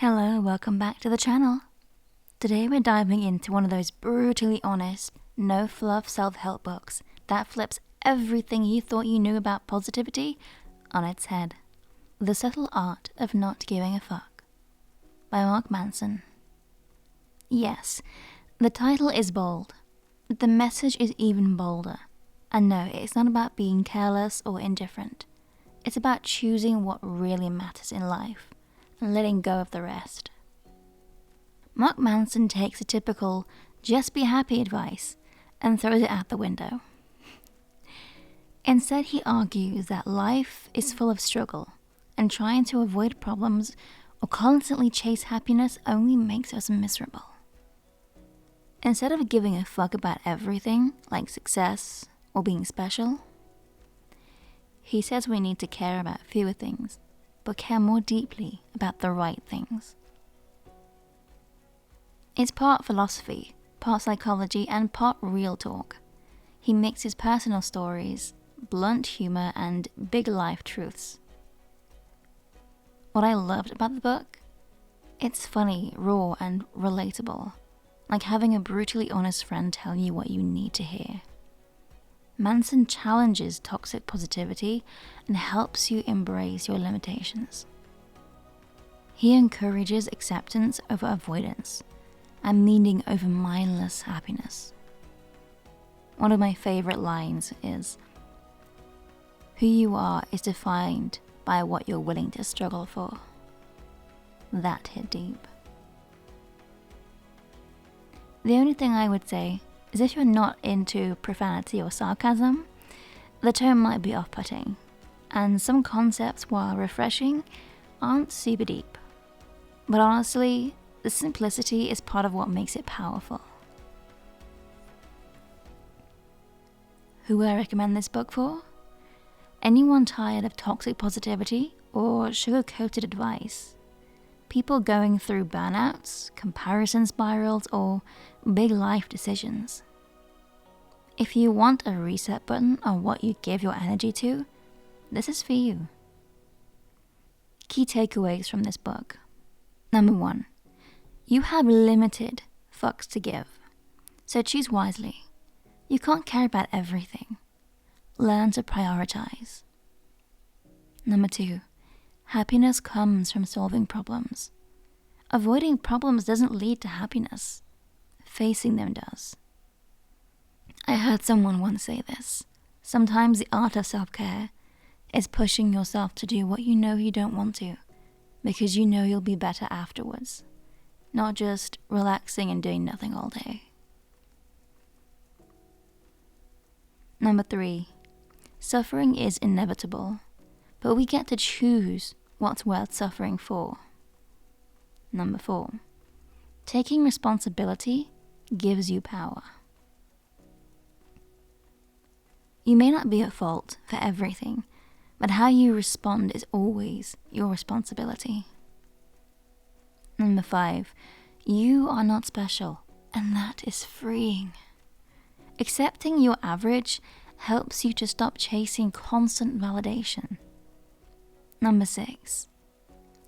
Hello, welcome back to the channel. Today we're diving into one of those brutally honest, no fluff self-help books that flips everything you thought you knew about positivity on its head. The Subtle Art of Not Giving a Fuck by Mark Manson. Yes, the title is bold, but the message is even bolder. And no, it's not about being careless or indifferent. It's about choosing what really matters in life and letting go of the rest. Mark Manson takes a typical just be happy advice and throws it out the window. Instead, he argues that life is full of struggle, and trying to avoid problems or constantly chase happiness only makes us miserable. Instead of giving a fuck about everything, like success or being special, he says we need to care about fewer things, but care more deeply about the right things. It's part philosophy, part psychology, and part real talk. He mixes personal stories, blunt humor, and big life truths. What I loved about the book? It's funny, raw, and relatable, like having a brutally honest friend tell you what you need to hear. Manson challenges toxic positivity and helps you embrace your limitations. He encourages acceptance over avoidance and meaning over mindless happiness. One of my favorite lines is, "Who you are is defined by what you're willing to struggle for." That hit deep. The only thing I would say is if you're not into profanity or sarcasm, the tone might be off-putting, and some concepts, while refreshing, aren't super deep. But honestly, the simplicity is part of what makes it powerful. Who would I recommend this book for? Anyone tired of toxic positivity or sugar-coated advice? People going through burnouts, comparison spirals, or big life decisions. If you want a reset button on what you give your energy to, this is for you. Key takeaways from this book. Number 1, you have limited fucks to give, so choose wisely. You can't care about everything. Learn to prioritize. Number 2, happiness comes from solving problems. Avoiding problems doesn't lead to happiness. Facing them does. I heard someone once say this. Sometimes the art of self-care is pushing yourself to do what you know you don't want to, because you know you'll be better afterwards, not just relaxing and doing nothing all day. Number 3, suffering is inevitable, but we get to choose what's worth suffering for. Number 4, taking responsibility gives you power. You may not be at fault for everything, but how you respond is always your responsibility. Number 5, you are not special, and that is freeing. Accepting your average helps you to stop chasing constant validation. Number 6,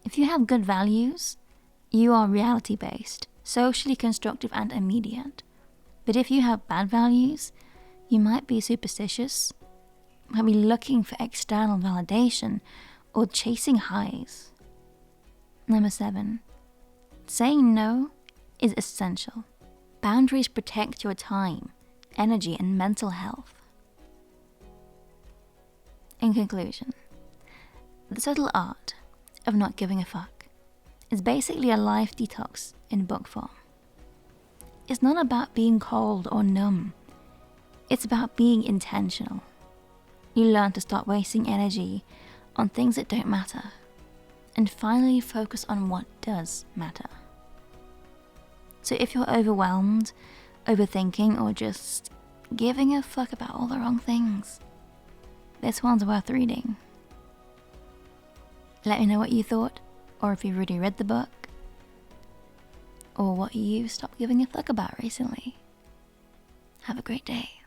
if you have good values, you are reality-based, socially constructive, and immediate. But if you have bad values, you might be superstitious, might be looking for external validation, or chasing highs. Number 7, saying no is essential. Boundaries protect your time, energy, and mental health. In conclusion, The Subtle Art of Not Giving a Fuck is basically a life detox in book form. It's not about being cold or numb. It's about being intentional. You learn to stop wasting energy on things that don't matter and finally focus on what does matter. So if you're overwhelmed, overthinking, or just giving a fuck about all the wrong things, this one's worth reading. Let me know what you thought, or if you've already read the book, or what you stopped giving a fuck about recently. Have a great day.